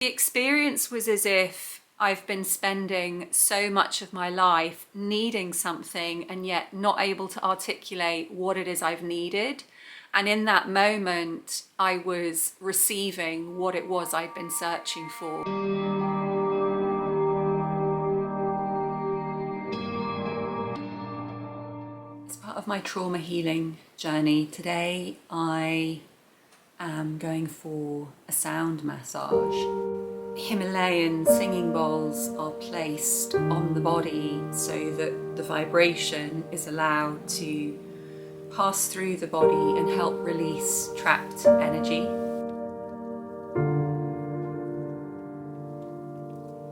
The experience was as if I've been spending so much of my life needing something and yet not able to articulate what it is I've needed. And in that moment, I was receiving what it was I'd been searching for. As part of my trauma healing journey, today I am going for a sound massage. Himalayan singing bowls are placed on the body so that the vibration is allowed to pass through the body and help release trapped energy.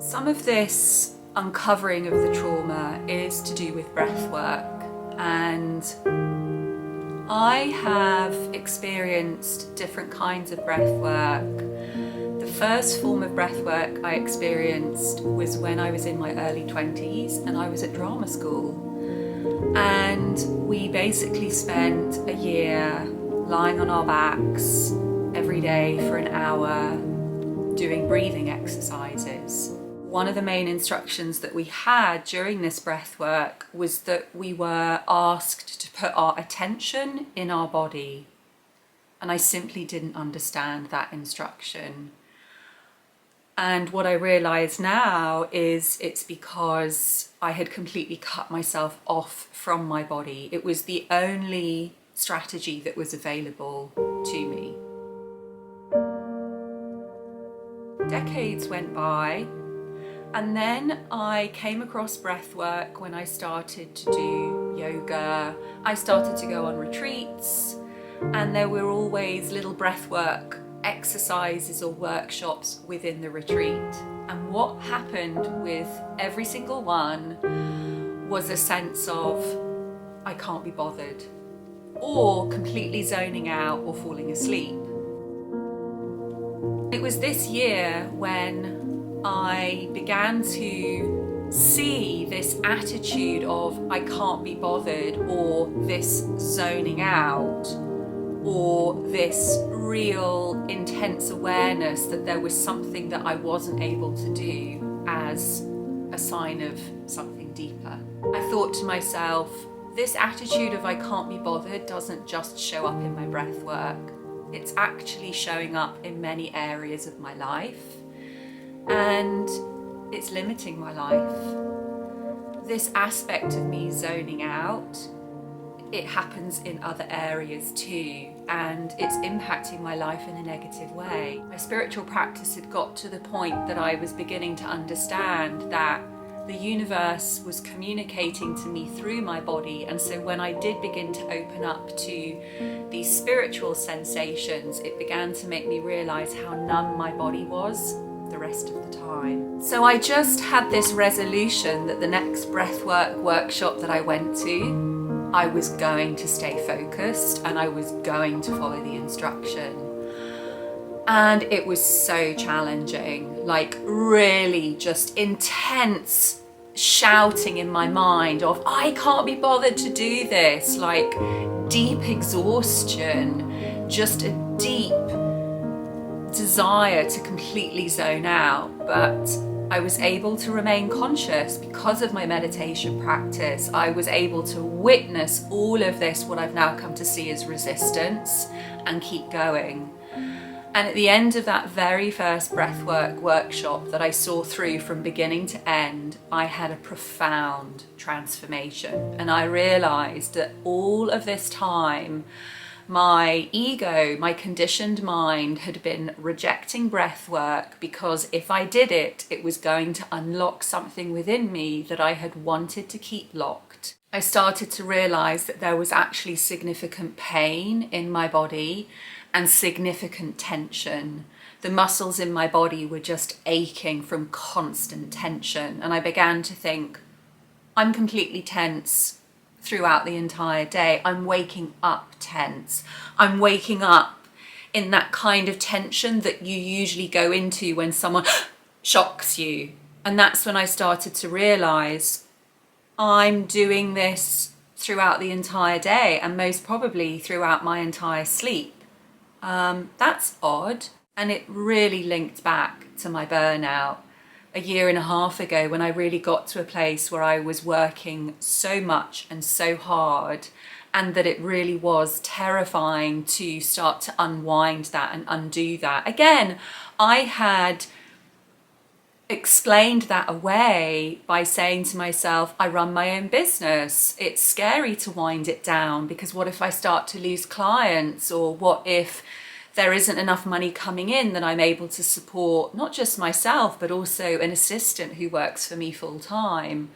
Some of this uncovering of the trauma is to do with breath work, and I have experienced different kinds of breath work. The first form of breath work I experienced was when I was in my early 20s and I was at drama school. And we basically spent a year lying on our backs every day for an hour doing breathing exercises. One of the main instructions that we had during this breath work was that we were asked to put our attention in our body. And I simply didn't understand that instruction. And what I realise now is it's because I had completely cut myself off from my body. It was the only strategy that was available to me. Decades went by, and then I came across breath work when I started to do yoga. I started to go on retreats, and there were always little breath work exercises or workshops within the retreat. And what happened with every single one was a sense of I can't be bothered, or completely zoning out or falling asleep. It was this year when I began to see this attitude of I can't be bothered, or this zoning out, or this real intense awareness that there was something that I wasn't able to do as a sign of something deeper. I thought to myself, this attitude of I can't be bothered doesn't just show up in my breath work. It's actually showing up in many areas of my life, and it's limiting my life. This aspect of me zoning out, it happens in other areas too, and it's impacting my life in a negative way. My spiritual practice had got to the point that I was beginning to understand that the universe was communicating to me through my body, and so when I did begin to open up to these spiritual sensations, it began to make me realize how numb my body was the rest of the time. So I just had this resolution that the next breathwork workshop that I went to, I was going to stay focused and I was going to follow the instruction. And it was so challenging, like really just intense shouting in my mind of I can't be bothered to do this, like deep exhaustion, just a deep desire to completely zone out. But I was able to remain conscious because of my meditation practice. I was able to witness all of this, what I've now come to see as resistance, and keep going. And at the end of that very first breathwork workshop that I saw through from beginning to end, I had a profound transformation. And I realized that all of this time, my ego, my conditioned mind, had been rejecting breath work because if I did it, it was going to unlock something within me that I had wanted to keep locked. I started to realize that there was actually significant pain in my body and significant tension. The muscles in my body were just aching from constant tension. And I began to think, I'm completely tense throughout the entire day. I'm waking up tense. I'm waking up in that kind of tension that you usually go into when someone shocks you. And that's when I started to realize I'm doing this throughout the entire day and most probably throughout my entire sleep. That's odd. And it really linked back to my burnout a year and a half ago, when I really got to a place where I was working so much and so hard, and that it really was terrifying to start to unwind that and undo that. Again, I had explained that away by saying to myself, I run my own business. It's scary to wind it down, because what if I start to lose clients? Or what if there isn't enough money coming in that I'm able to support not just myself, but also an assistant who works for me full time?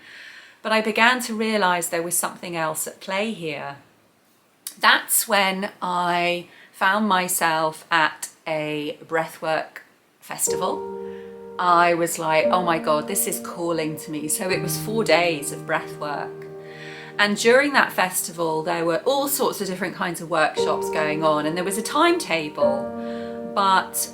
But I began to realize there was something else at play here. That's when I found myself at a breathwork festival. I was like, oh my God, this is calling to me. So it was 4 days of breathwork. And during that festival, there were all sorts of different kinds of workshops going on, and there was a timetable, but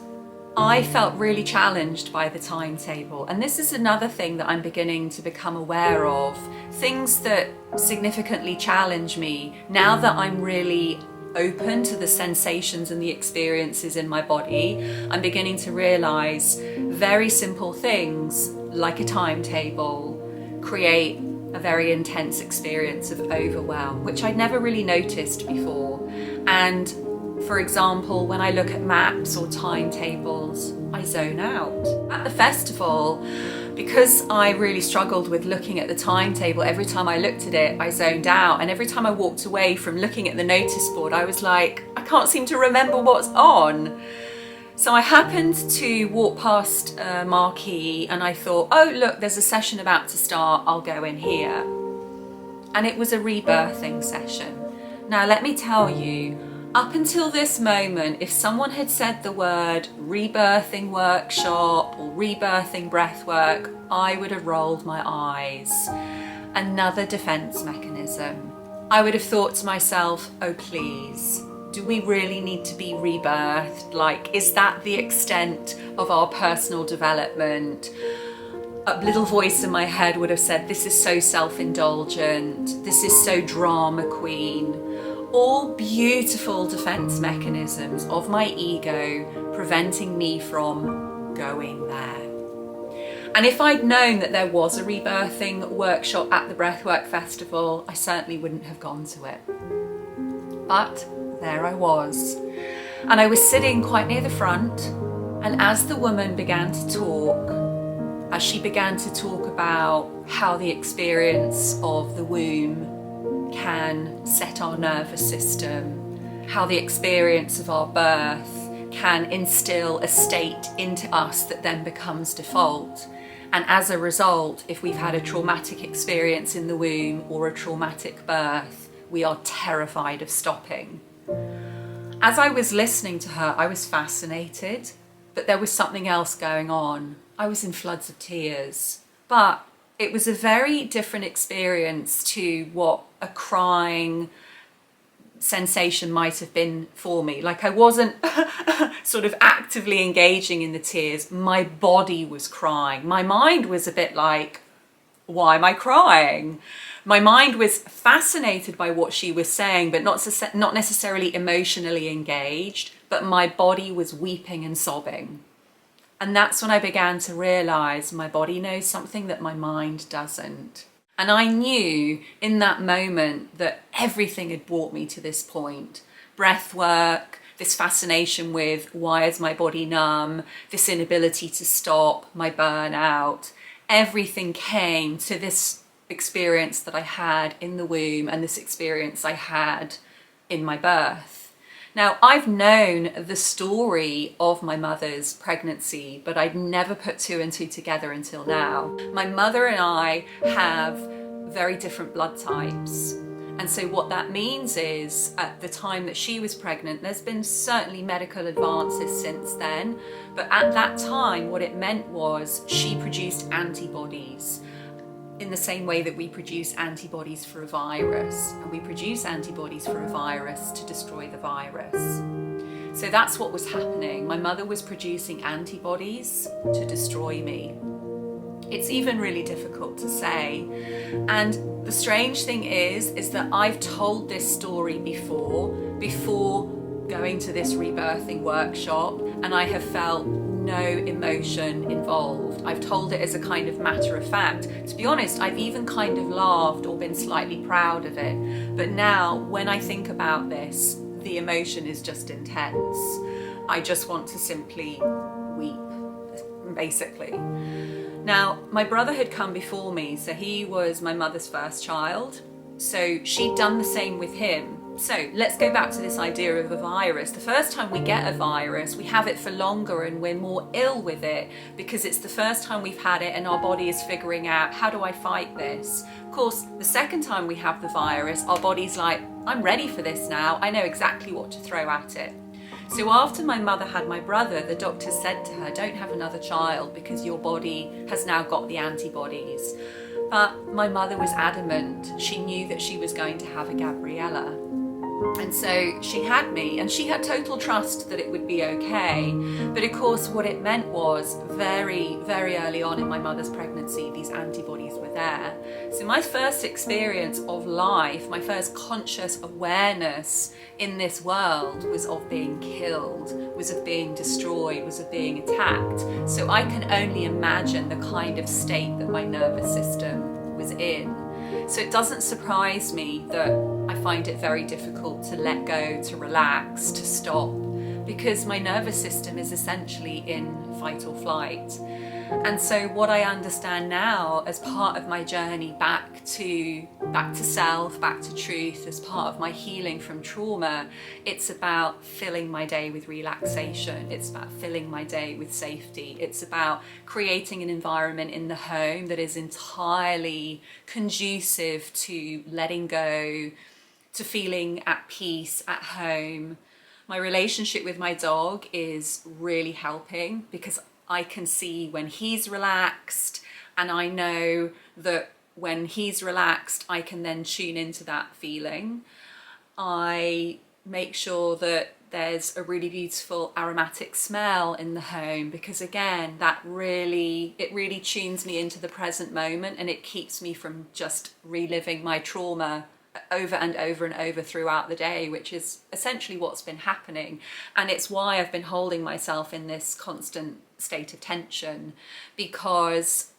I felt really challenged by the timetable. And this is another thing that I'm beginning to become aware of, things that significantly challenge me now that I'm really open to the sensations and the experiences in my body. I'm beginning to realize very simple things like a timetable create a very intense experience of overwhelm, which I'd never really noticed before. And for example, when I look at maps or timetables, I zone out. At the festival, because I really struggled with looking at the timetable, every time I looked at it, I zoned out. And every time I walked away from looking at the notice board, I was like, I can't seem to remember what's on. So I happened to walk past a marquee and I thought, oh look, there's a session about to start, I'll go in here. And it was a rebirthing session. Now let me tell you, up until this moment, if someone had said the word rebirthing workshop or rebirthing breathwork, I would have rolled my eyes. Another defense mechanism. I would have thought to myself, oh please, do we really need to be rebirthed? Like, is that the extent of our personal development? A little voice in my head would have said, this is so self-indulgent, this is so drama queen. All beautiful defense mechanisms of my ego preventing me from going there. And if I'd known that there was a rebirthing workshop at the Breathwork Festival, I certainly wouldn't have gone to it. But there I was. And I was sitting quite near the front, and as the woman began to talk, as she began to talk about how the experience of the womb can set our nervous system, how the experience of our birth can instill a state into us that then becomes default. And as a result, if we've had a traumatic experience in the womb or a traumatic birth, we are terrified of stopping. As I was listening to her, I was fascinated, but there was something else going on. I was in floods of tears, but it was a very different experience to what a crying sensation might have been for me. Like, I wasn't sort of actively engaging in the tears. My body was crying. My mind was a bit like, why am I crying? My mind was fascinated by what she was saying, but not necessarily emotionally engaged, but my body was weeping and sobbing. And that's when I began to realize my body knows something that my mind doesn't. And I knew in that moment that everything had brought me to this point. Breath work, this fascination with why is my body numb, this inability to stop, my burnout, everything came to this experience that I had in the womb and this experience I had in my birth. Now, I've known the story of my mother's pregnancy, but I'd never put two and two together until now. My mother and I have very different blood types. And so what that means is, at the time that she was pregnant, there's been certainly medical advances since then, but at that time, what it meant was she produced antibodies in the same way that we produce antibodies for a virus, and we produce antibodies for a virus to destroy the virus. So that's what was happening. My mother was producing antibodies to destroy me. It's even really difficult to say. And the strange thing is that I've told this story before going to this rebirthing workshop, and I have felt no emotion involved. I've told it as a kind of matter of fact. To be honest, I've even kind of laughed or been slightly proud of it. But now, when I think about this, the emotion is just intense. I just want to simply weep, basically. Now, my brother had come before me, so he was my mother's first child. So she'd done the same with him. So let's go back to this idea of a virus. The first time we get a virus, we have it for longer and we're more ill with it because it's the first time we've had it and our body is figuring out, how do I fight this? Of course, the second time we have the virus, our body's like, I'm ready for this now. I know exactly what to throw at it. So after my mother had my brother, the doctor said to her, don't have another child because your body has now got the antibodies. But my mother was adamant. She knew that she was going to have a Gabriela. And so she had me, and she had total trust that it would be okay. But of course, what it meant was very, very early on in my mother's pregnancy, these antibodies were there. So my first experience of life, my first conscious awareness in this world was of being killed, was of being destroyed, was of being attacked. So I can only imagine the kind of state that my nervous system was in. So it doesn't surprise me that I find it very difficult to let go, to relax, to stop, because my nervous system is essentially in fight or flight. And so what I understand now as part of my journey back to self, back to truth, as part of my healing from trauma, it's about filling my day with relaxation. It's about filling my day with safety. It's about creating an environment in the home that is entirely conducive to letting go, to feeling at peace at home. My relationship with my dog is really helping because I can see when he's relaxed, and I know that when he's relaxed, I can then tune into that feeling. I make sure that there's a really beautiful aromatic smell in the home because again, it really tunes me into the present moment, and it keeps me from just reliving my trauma over and over and over throughout the day, which is essentially what's been happening. And it's why I've been holding myself in this constant state of tension, because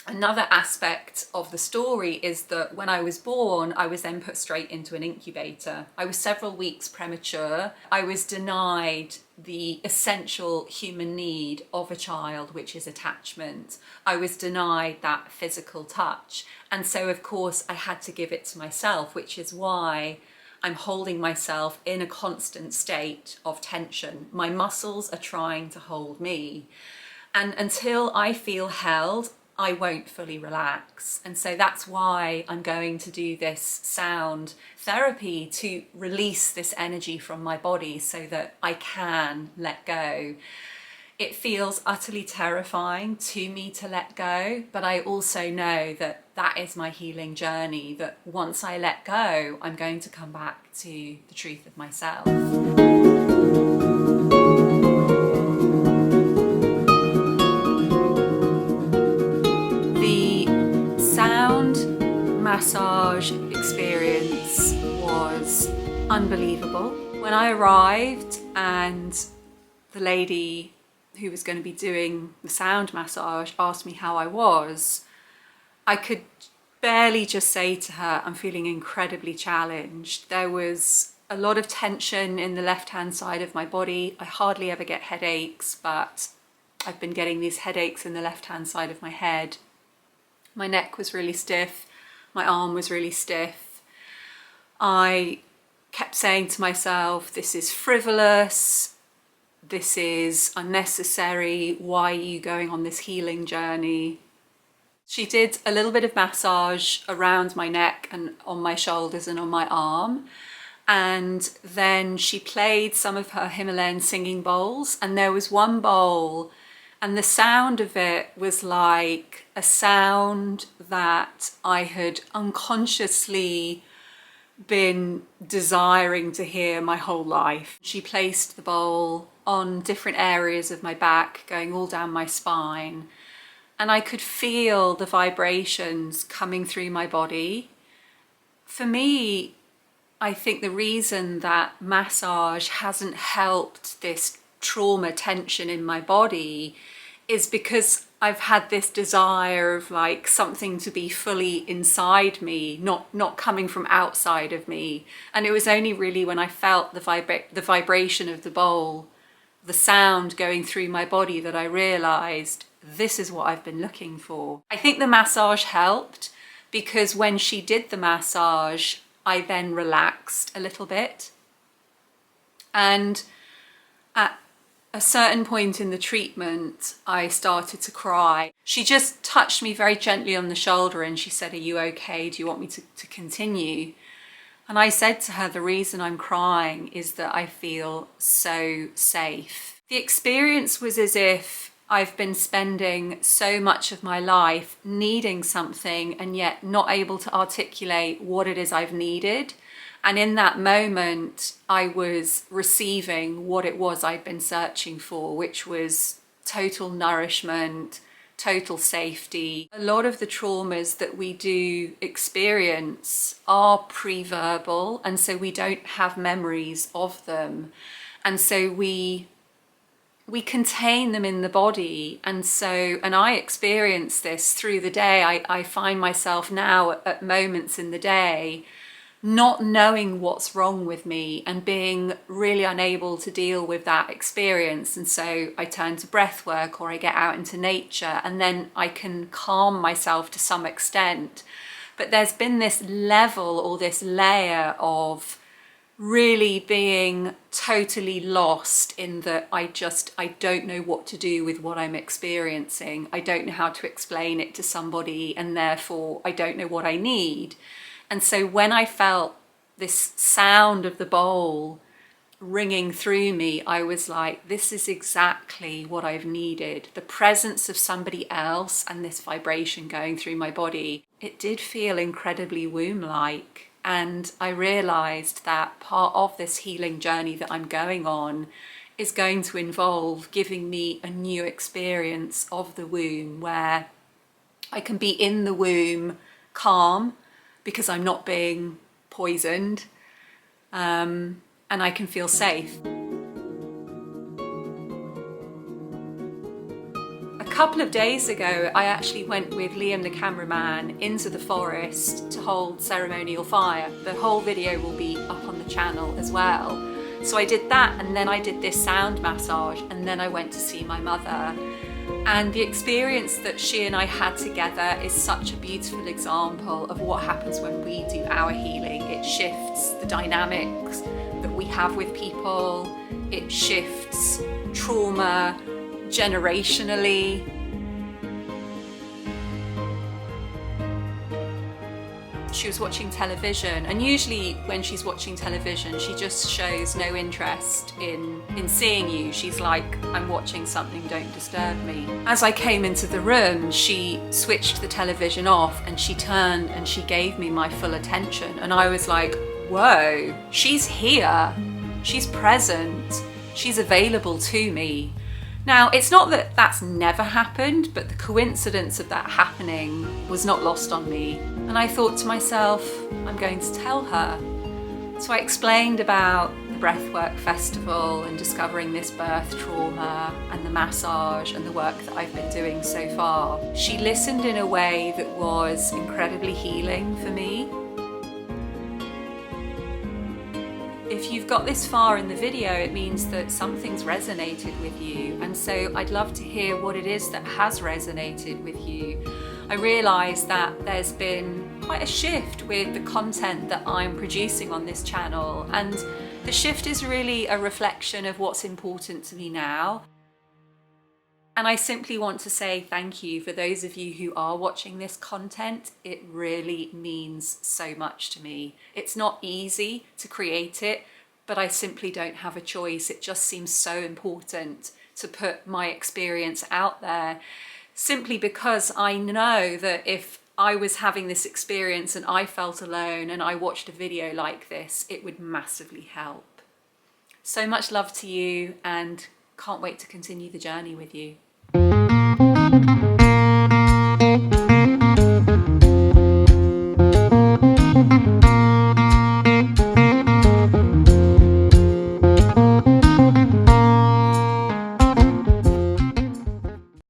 another aspect of the story is that when I was born, I was then put straight into an incubator. I was several weeks premature. I was denied the essential human need of a child, which is attachment. I was denied that physical touch. And so, of course, I had to give it to myself, which is why I'm holding myself in a constant state of tension. My muscles are trying to hold me. And until I feel held, I won't fully relax. And so that's why I'm going to do this sound therapy to release this energy from my body so that I can let go. It feels utterly terrifying to me to let go, but I also know that that is my healing journey, that once I let go, I'm going to come back to the truth of myself. Massage experience was unbelievable. When I arrived and the lady who was going to be doing the sound massage asked me how I was, I could barely just say to her, I'm feeling incredibly challenged. There was a lot of tension in the left-hand side of my body. I hardly ever get headaches, but I've been getting these headaches in the left-hand side of my head. My neck was really stiff. My arm was really stiff. I kept saying to myself, this is frivolous, this is unnecessary, why are you going on this healing journey? She did a little bit of massage around my neck and on my shoulders and on my arm. And then she played some of her Himalayan singing bowls, and there was one bowl and the sound of it was like a sound that I had unconsciously been desiring to hear my whole life. She placed the bowl on different areas of my back, going all down my spine, and I could feel the vibrations coming through my body. For me, I think the reason that massage hasn't helped this trauma tension in my body is because I've had this desire of like something to be fully inside me, not coming from outside of me. And it was only really when I felt the vibration of the bowl, the sound going through my body, that I realized this is what I've been looking for. I think the massage helped, because when she did the massage, I then relaxed a little bit. And at a certain point in the treatment, I started to cry. She just touched me very gently on the shoulder and she said, "Are you okay? Do you want me to continue?" And I said to her, the reason I'm crying is that I feel so safe. The experience was as if I've been spending so much of my life needing something and yet not able to articulate what it is I've needed. And in that moment, I was receiving what it was I'd been searching for, which was total nourishment, total safety. A lot of the traumas that we do experience are pre-verbal, and so we don't have memories of them. And so we contain them in the body. And I experience this through the day. I find myself now at moments in the day not knowing what's wrong with me and being really unable to deal with that experience. And so I turn to breath work, or I get out into nature, and then I can calm myself to some extent. But there's been this level, or this layer of really being totally lost in that I don't know what to do with what I'm experiencing. I don't know how to explain it to somebody, and therefore I don't know what I need. And so when I felt this sound of the bowl ringing through me, I was like, this is exactly what I've needed. The presence of somebody else and this vibration going through my body. It did feel incredibly womb-like. And I realized that part of this healing journey that I'm going on is going to involve giving me a new experience of the womb, where I can be in the womb calm, because I'm not being poisoned, and I can feel safe. A couple of days ago, I actually went with Liam the cameraman into the forest to hold ceremonial fire. The whole video will be up on the channel as well. So I did that, and then I did this sound massage, and then I went to see my mother. And the experience that she and I had together is such a beautiful example of what happens when we do our healing. It shifts the dynamics that we have with people. It shifts trauma generationally. She was watching television, and usually when she's watching television, she just shows no interest in seeing you. She's like, I'm watching something, don't disturb me. As I came into the room, she switched the television off and she turned and she gave me my full attention. And I was like, whoa, she's here, she's present, she's available to me. Now, it's not that that's never happened, but the coincidence of that happening was not lost on me. And I thought to myself, I'm going to tell her. So I explained about the Breathwork Festival and discovering this birth trauma and the massage and the work that I've been doing so far. She listened in a way that was incredibly healing for me. If you've got this far in the video, it means that something's resonated with you. And so I'd love to hear what it is that has resonated with you. I realise that there's been quite a shift with the content that I'm producing on this channel. And the shift is really a reflection of what's important to me now. And I simply want to say thank you for those of you who are watching this content. It really means so much to me. It's not easy to create it, but I simply don't have a choice. It just seems so important to put my experience out there, simply because I know that if I was having this experience and I felt alone and I watched a video like this, it would massively help. So much love to you, and can't wait to continue the journey with you.